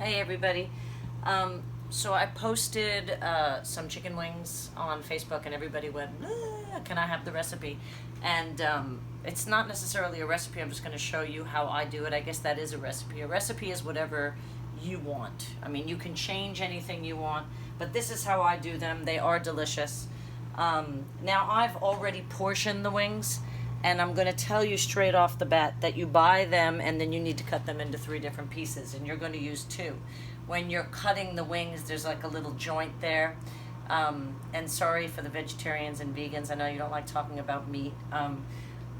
Hey everybody. So I posted some chicken wings on Facebook and everybody went, can I have the recipe? And it's not necessarily a recipe, I'm just going to show you how I do it. I guess that is a recipe. A recipe is whatever you want. I mean, you can change anything you want, but this is how I do them. They are delicious. Now I've already portioned the wings, and I'm going to tell you straight off the bat that you buy them and then you need to cut them into 3 different pieces, and you're going to use 2. When you're cutting the wings, there's like a little joint there. And sorry for the vegetarians and vegans, I know you don't like talking about meat,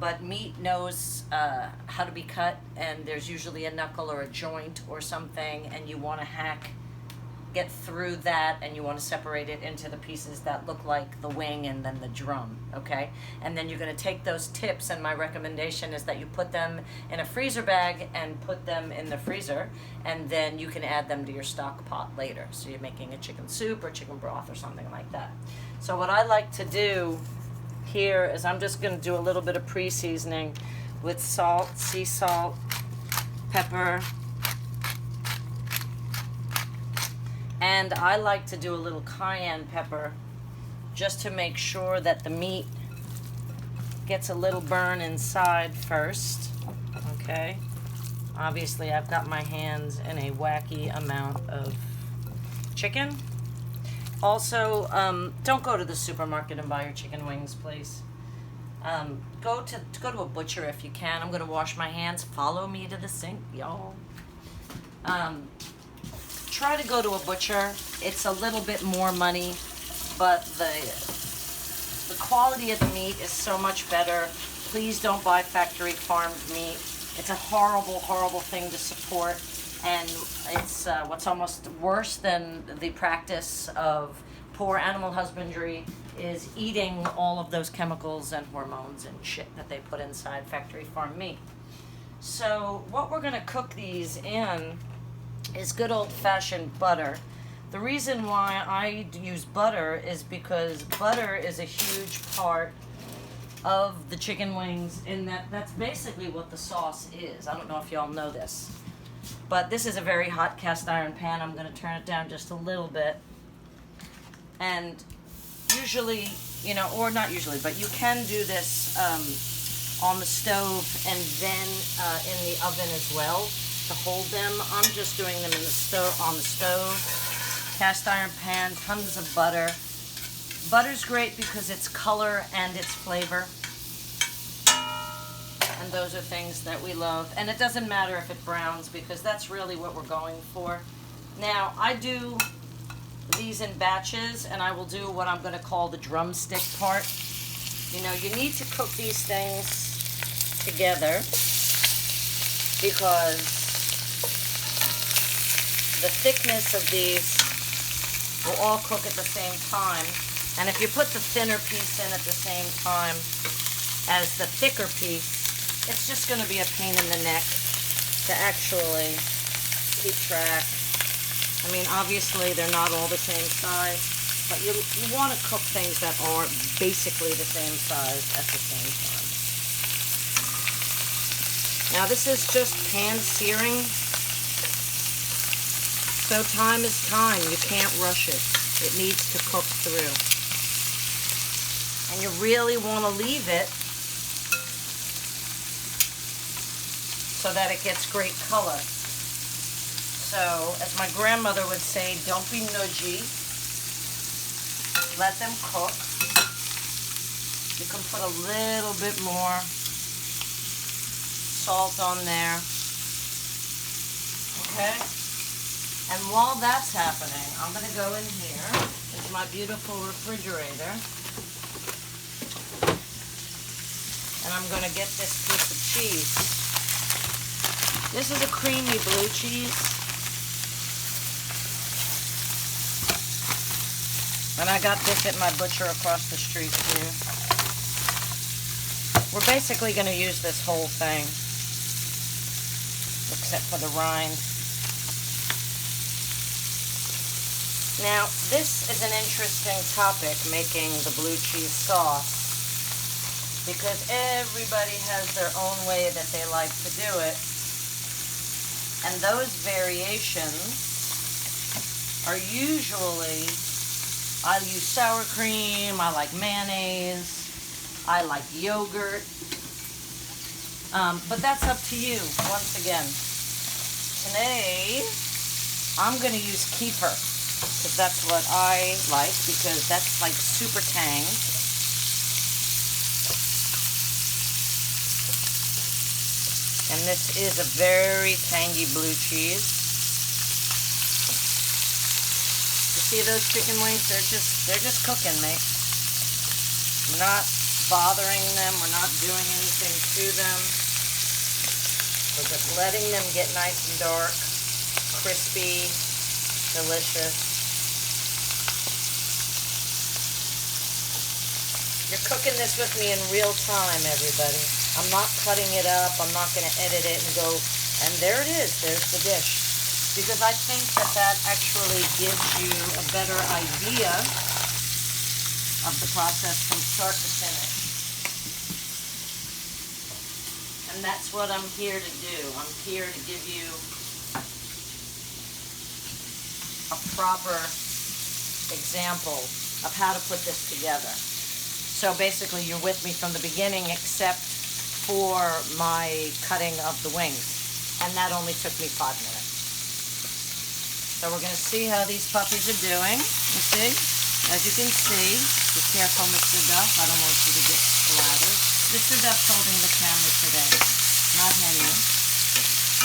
but meat knows how to be cut, and there's usually a knuckle or a joint or something, and you want to get through that, and you want to separate it into the pieces that look like the wing and then the drum, okay? And then you're going to take those tips, and my recommendation is that you put them in a freezer bag and put them in the freezer, and then you can add them to your stock pot later. So you're making a chicken soup or chicken broth or something like that. So what I like to do here is I'm just going to do a little bit of pre-seasoning with salt, sea salt, pepper, and I like to do a little cayenne pepper just to make sure that the meat gets a little burn inside first, okay? Obviously, I've got my hands in a wacky amount of chicken. Also, don't go to the supermarket and buy your chicken wings, please. Go to a butcher if you can. I'm going to wash my hands. Follow me to the sink, y'all. Try to go to a butcher. It's a little bit more money, but the quality of the meat is so much better. Please don't buy factory farmed meat. It's a horrible, horrible thing to support, and it's what's almost worse than the practice of poor animal husbandry is eating all of those chemicals and hormones and shit that they put inside factory farmed meat. So what we're going to cook these in is good old-fashioned butter. The reason why I use butter is because butter is a huge part of the chicken wings, in that that's basically what the sauce is. I don't know if y'all know this, but this is a very hot cast iron pan. I'm going to turn it down just a little bit, and usually, you know, or not usually, but you can do this on the stove and then in the oven as well to hold them. I'm just doing them on the stove. Cast iron pan, tons of butter. Butter's great because it's color and it's flavor. And those are things that we love. And it doesn't matter if it browns, because that's really what we're going for. Now, I do these in batches, and I will do what I'm going to call the drumstick part. You know, you need to cook these things together because the thickness of these will all cook at the same time. And if you put the thinner piece in at the same time as the thicker piece, it's just going to be a pain in the neck to actually keep track. I mean, obviously they're not all the same size, but you want to cook things that are basically the same size at the same time. Now this is just pan searing. So time is time. You can't rush it. It needs to cook through. And you really want to leave it so that it gets great color. So, as my grandmother would say, don't be nudgy. Let them cook. You can put a little bit more salt on there. Okay? And while that's happening, I'm going to go in here with my beautiful refrigerator, and I'm going to get this piece of cheese. This is a creamy blue cheese, and I got this at my butcher across the street too. We're basically going to use this whole thing, except for the rind. Now, this is an interesting topic, making the blue cheese sauce, because everybody has their own way that they like to do it. And those variations are usually, I use sour cream, I like mayonnaise, I like yogurt, but that's up to you, once again. Today, I'm going to use kefir, because that's what I like, because that's like super tang. And this is a very tangy blue cheese. You see those chicken wings? They're just cooking, mate. We're not bothering them. We're not doing anything to them. We're just letting them get nice and dark, crispy, delicious. You're cooking this with me in real time, everybody. I'm not cutting it up. I'm not going to edit it and go, and there it is. There's the dish. Because I think that actually gives you a better idea of the process from start to finish. And that's what I'm here to do. I'm here to give you a proper example of how to put this together. So basically you're with me from the beginning, except for my cutting of the wings. And that only took me 5 minutes. So we're going to see how these puppies are doing. You see? As you can see, be careful, Mr. Duff. I don't want you to get splattered. Mr. Duff's holding the camera today, not Henry.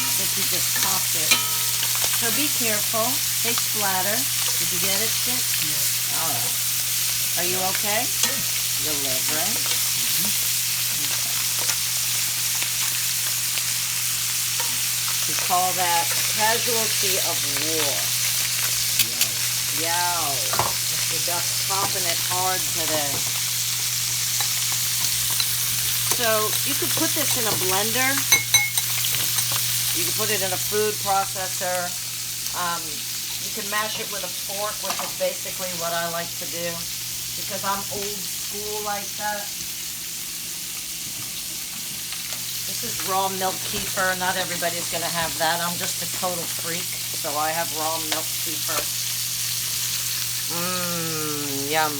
I think he just popped it. So be careful. They splatter. Did you get it, Stick? Yeah. All right. Are you okay? You'll live, right? Mm-hmm. We call that casualty of war. Yow. Mr. Duff's popping it hard today. So you could put this in a blender. You could put it in a food processor. You can mash it with a fork, which is basically what I like to do, because I'm old school like that. This is raw milk kefir. Not everybody's going to have that. I'm just a total freak, so I have raw milk kefir. Yum.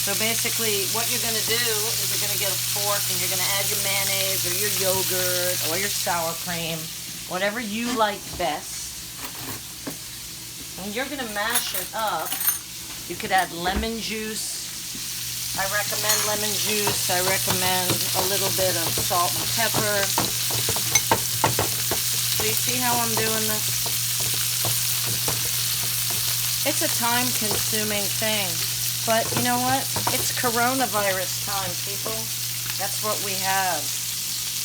So basically, what you're going to do is you're going to get a fork and you're going to add your mayonnaise or your yogurt or your sour cream, whatever you like best. And you're going to mash it up. You could add lemon juice. I recommend lemon juice. I recommend a little bit of salt and pepper. So you see how I'm doing this? It's a time-consuming thing. But you know what? It's coronavirus time, people. That's what we have.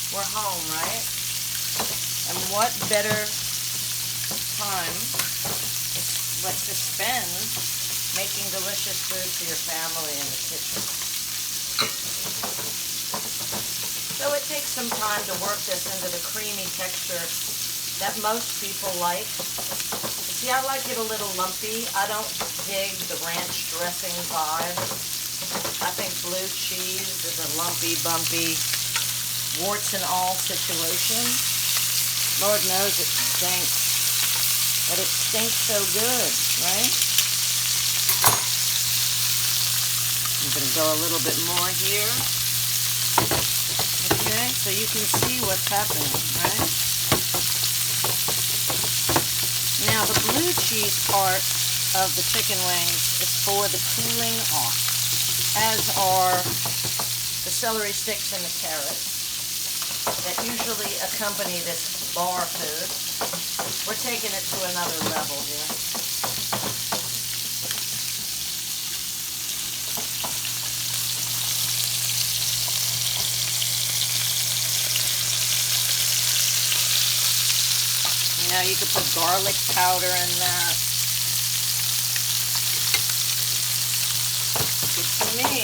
We're home, right? And what better time to spend making delicious food for your family in the kitchen. So it takes some time to work this into the creamy texture that most people like. See, I like it a little lumpy. I don't dig the ranch dressing vibe. I think blue cheese is a lumpy, bumpy, warts and all situation. Lord knows it stinks. But it stinks so good, right? I'm going to go a little bit more here. Okay, so you can see what's happening, right? Now, the blue cheese part of the chicken wings is for the cooling off, as are the celery sticks and the carrots that usually accompany this bar food. We're taking it to another level here. Now you could put garlic powder in that. To me,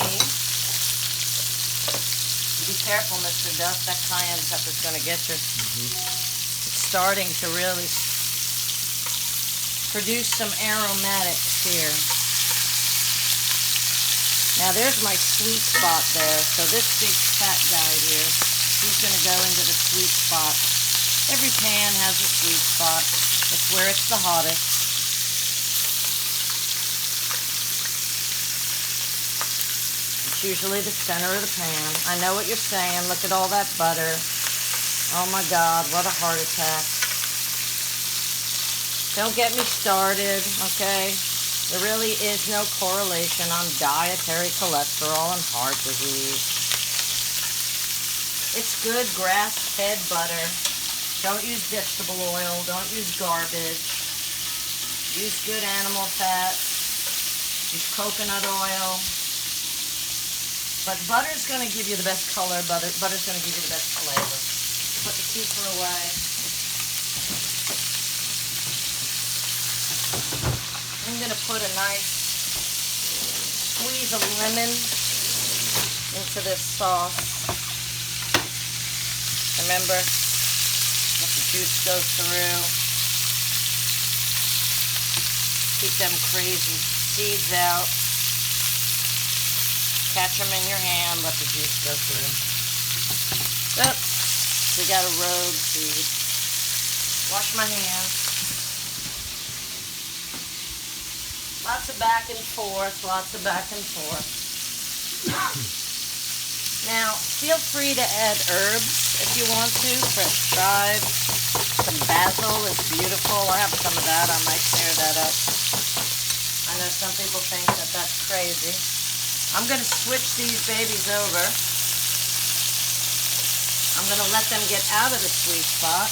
be careful, Mr. Duff, that cayenne pepper is going to get you. It's starting to really produce some aromatics here. Now there's my sweet spot there. So this big fat guy here, he's going to go into the sweet spot. Every pan has a sweet spot. It's where it's the hottest. It's usually the center of the pan. I know what you're saying. Look at all that butter. Oh my God, what a heart attack. Don't get me started, okay? There really is no correlation on dietary cholesterol and heart disease. It's good grass-fed butter. Don't use vegetable oil. Don't use garbage. Use good animal fat. Use coconut oil. But butter's going to give you the best color. Butter's going to give you the best flavor. Put the kefir away. I'm going to put a nice squeeze of lemon into this sauce. Remember, let the juice go through. Keep them crazy seeds out. Catch them in your hand, let the juice go through. Oops, we got a rogue seed. Wash my hands. Lots of back and forth, lots of back and forth. Now, feel free to add herbs if you want to. Fresh chives, some basil is beautiful. I have some of that. I might tear that up. I know some people think that that's crazy. I'm going to switch these babies over. I'm going to let them get out of the sweet spot.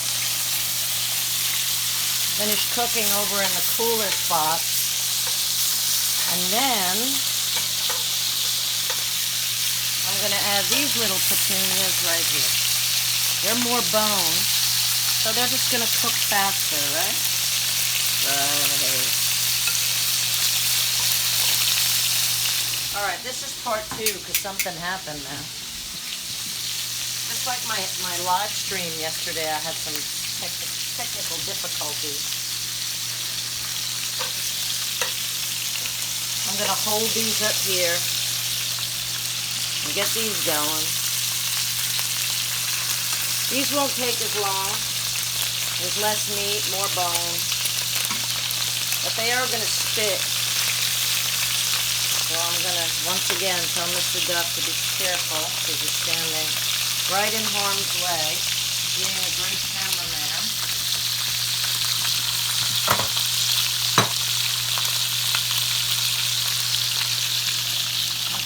Finish cooking over in the cooler spot. And then I'm going to add these little petunias right here. They're more bone, so they're just going to cook faster, right? Right. All right, this is part 2 because something happened now. Just like my live stream yesterday, I had some technical difficulties. I'm going to hold these up here and get these going. These won't take as long. There's less meat, more bone. But they are going to stick. So I'm going to, once again, tell Mr. Duff to be careful because he's standing right in harm's way, being a great cameraman.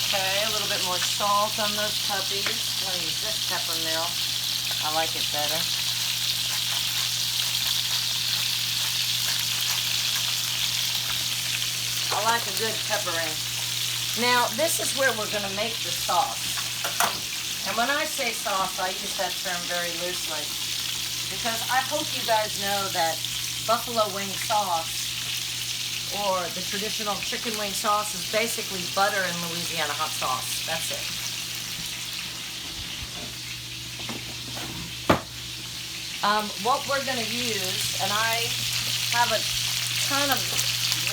Okay, a little bit more salt on those puppies. I'm going to use this pepper mill. I like it better. I like a good peppering. Now, this is where we're going to make the sauce. And when I say sauce, I use that term very loosely. Because I hope you guys know that buffalo wing sauce, or the traditional chicken wing sauce, is basically butter and Louisiana hot sauce. That's it. What we're going to use, and I have a ton of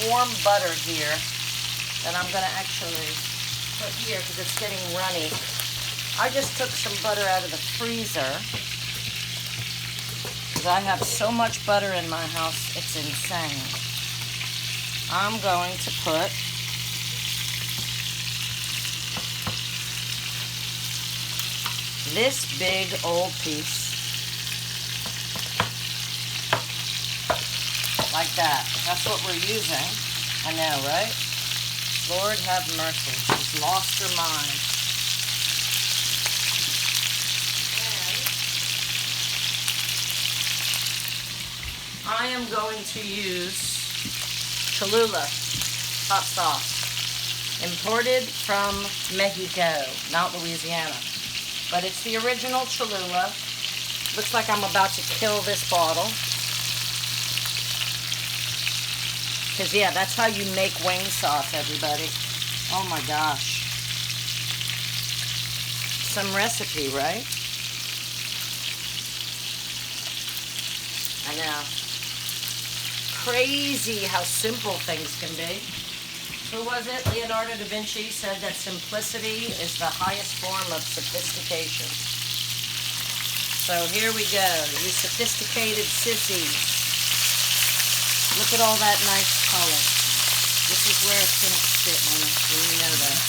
warm butter here that I'm going to actually put here because it's getting runny. I just took some butter out of the freezer because I have so much butter in my house, it's insane. I'm going to put this big old piece, like that. That's what we're using. I know, right? Lord have mercy. She's lost her mind. And I am going to use Cholula hot sauce, imported from Mexico, not Louisiana, but it's the original Cholula. Looks like I'm about to kill this bottle, because yeah, that's how you make wing sauce, everybody. Oh my gosh, some recipe, right? I know. Crazy how simple things can be. Who was it? Leonardo da Vinci said that simplicity is the highest form of sophistication. So here we go, you sophisticated sissies. Look at all that nice color. This is where it's going to sit, honey. You know that.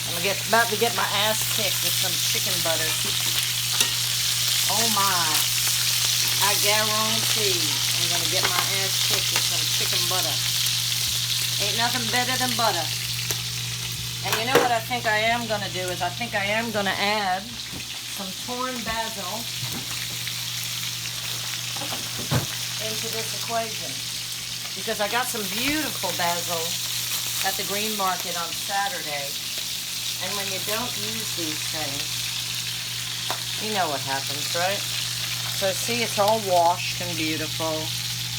I'm about to get my ass kicked with some chicken butter. Oh my. I guarantee I'm going to get my ass kicked with some chicken butter. Ain't nothing better than butter. And you know what I think I am going to do is I think I am going to add some torn basil into this equation. Because I got some beautiful basil at the green market on Saturday. And when you don't use these things, you know what happens, right? So see, it's all washed and beautiful.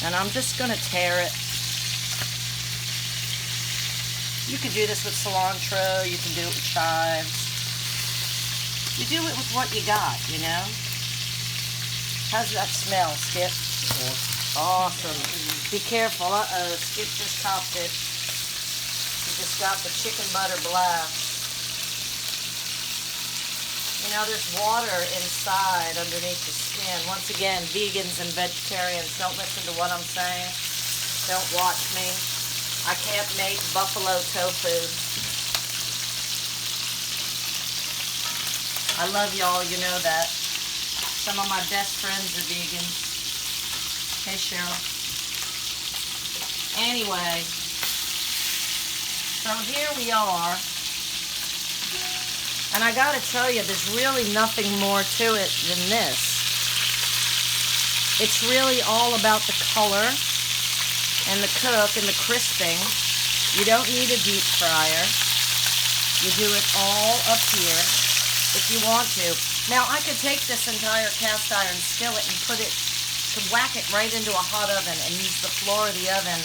And I'm just going to tear it. You can do this with cilantro. You can do it with chives. You do it with what you got, you know? How's that smell, Skip? Awesome. Be careful. Uh-oh, Skip just topped it. He just got the chicken butter blast. You know, there's water inside underneath the skin. Once again, vegans and vegetarians, don't listen to what I'm saying. Don't watch me. I can't make buffalo tofu. I love y'all, you know that. Some of my best friends are vegan. Hey, Cheryl. Anyway, so here we are. And I gotta tell you, there's really nothing more to it than this. It's really all about the color and the cook and the crisping. You don't need a deep fryer. You do it all up here if you want to. Now, I could take this entire cast iron skillet and whack it right into a hot oven and use the floor of the oven,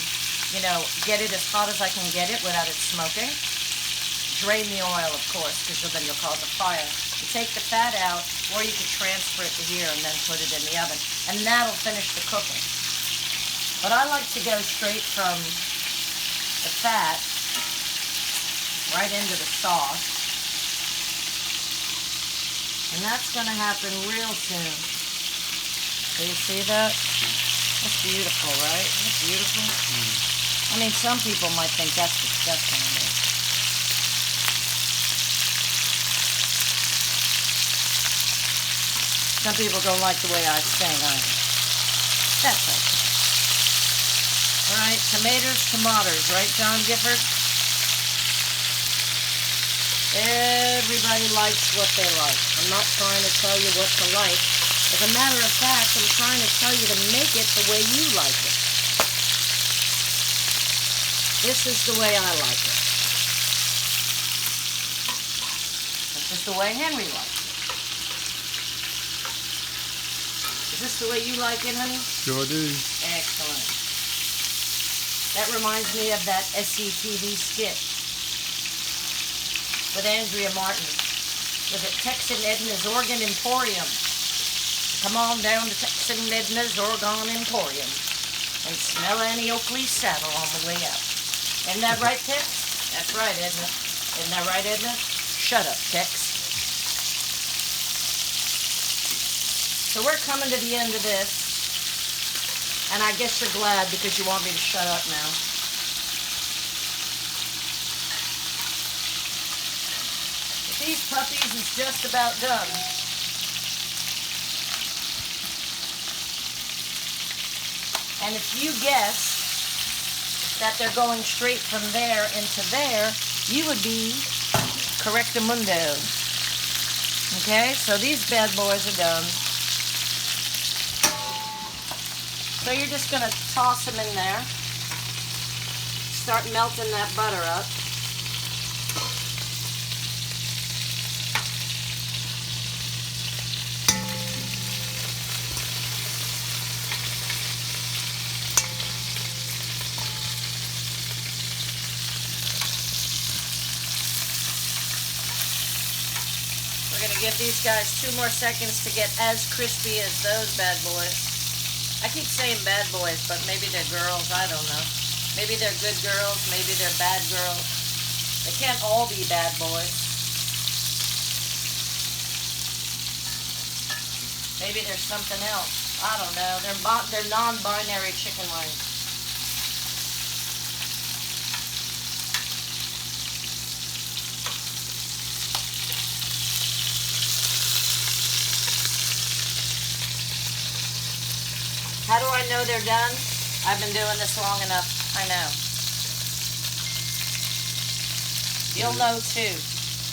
you know, get it as hot as I can get it without it smoking. Drain the oil, of course, because then you'll cause a fire. You take the fat out, or you could transfer it to here and then put it in the oven. And that'll finish the cooking. But I like to go straight from the fat right into the sauce. And that's going to happen real soon. Do you see that? That's beautiful, right? Isn't it beautiful? I mean, some people might think that's disgusting. Some people don't like the way I sing either. That's okay. All right, tomatoes, right, John Gifford? Everybody likes what they like. I'm not trying to tell you what to like. As a matter of fact, I'm trying to tell you to make it the way you like it. This is the way I like it. This is the way Henry likes it. Is this the way you like it, honey? Sure do. Excellent. That reminds me of that SCTV skit with Andrea Martin. Was it Texan Edna's Organ Emporium? Come on down to Texan Edna's Organ Emporium and smell Annie Oakley's saddle on the way out. Isn't that right, Tex? That's right, Edna. Isn't that right, Edna? Shut up, Tex. So we're coming to the end of this, and I guess you're glad because you want me to shut up now. But these puppies is just about done. And if you guess that they're going straight from there into there, you would be correctamundo. Okay, so these bad boys are done. So you're just going to toss them in there. Start melting that butter up. We're going to give these guys 2 more seconds to get as crispy as those bad boys. I keep saying bad boys, but maybe they're girls. I don't know. Maybe they're good girls. Maybe they're bad girls. They can't all be bad boys. Maybe there's something else. I don't know. They're non-binary chicken wings. How do I know they're done? I've been doing this long enough. I know. You'll know too.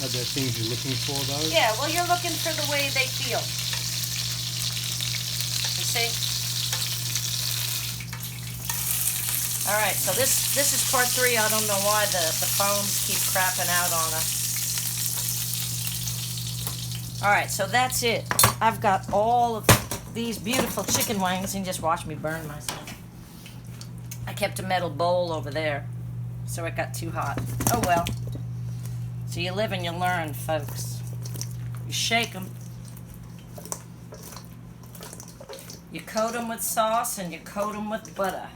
Are there things you're looking for though? Yeah, well, you're looking for the way they feel. You see? All right, so this is part 3. I don't know why the phones keep crapping out on us. All right, so that's it. I've got all of these beautiful chicken wings, and just watch me burn myself. I kept a metal bowl over there, so it got too hot. Oh well. So you live and you learn, folks. You shake them. You coat them with sauce and you coat them with butter.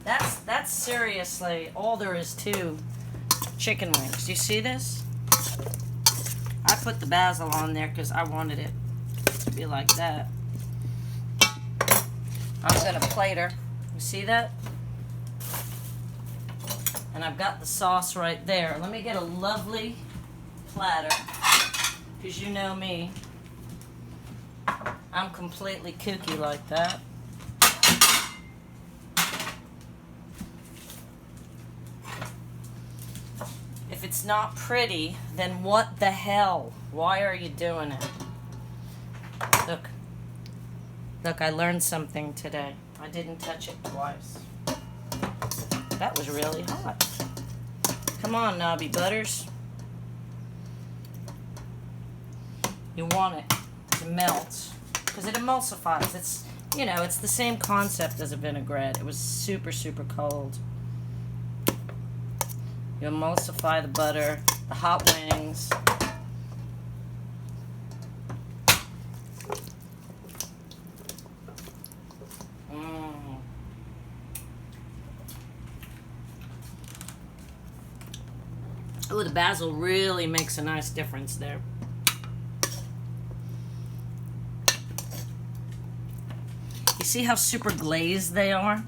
That's seriously all there is to chicken wings. Do you see this? I put the basil on there because I wanted it to be like that. I'm going to plate her. You see that? And I've got the sauce right there. Let me get a lovely platter, because you know me. I'm completely kooky like that. If it's not pretty, then what the hell? Why are you doing it? Look. Look, I learned something today. I didn't touch it twice. That was really hot. Come on, Knobby Butters. You want it to melt, because it emulsifies. It's, you know, it's the same concept as a vinaigrette. It was super, super cold. You emulsify the butter, the hot wings. Oh, the basil really makes a nice difference there. You see how super glazed they are?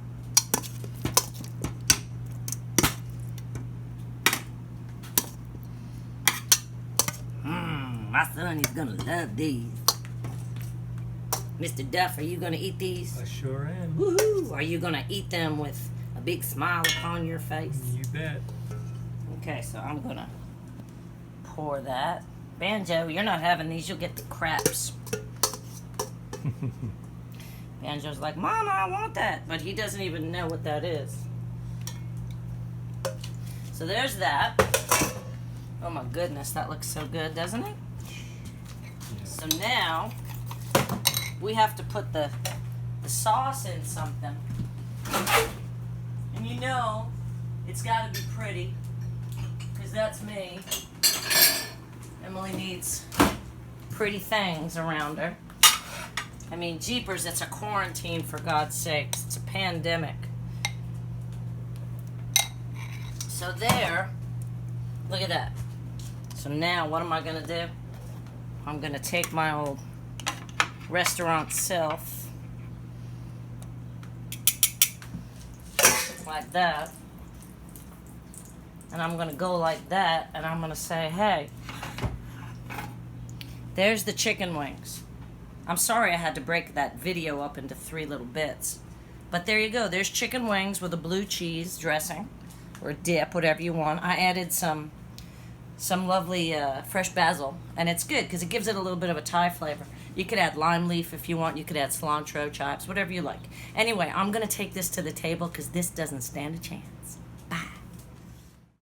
My son is gonna love these. Mr. Duff, are you gonna eat these? I sure am. Woohoo! Are you gonna eat them with a big smile upon your face? You bet. Okay, so I'm gonna pour that. Banjo, you're not having these, you'll get the craps. Banjo's like, Mama, I want that. But he doesn't even know what that is. So there's that. Oh my goodness, that looks so good, doesn't it? Yeah. So now, we have to put the sauce in something. And you know, it's gotta be pretty. Because that's me. Emily needs pretty things around her. I mean, jeepers, it's a quarantine, for God's sakes. It's a pandemic. So there, look at that. So now, what am I going to do? I'm going to take my old restaurant self, like that, and I'm going to go like that, and I'm going to say, hey, there's the chicken wings. I'm sorry I had to break that video up into 3 little bits. But there you go. There's chicken wings with a blue cheese dressing, or dip, whatever you want. I added some lovely fresh basil, and it's good because it gives it a little bit of a Thai flavor. You could add lime leaf if you want. You could add cilantro, chives, whatever you like. Anyway, I'm going to take this to the table because this doesn't stand a chance.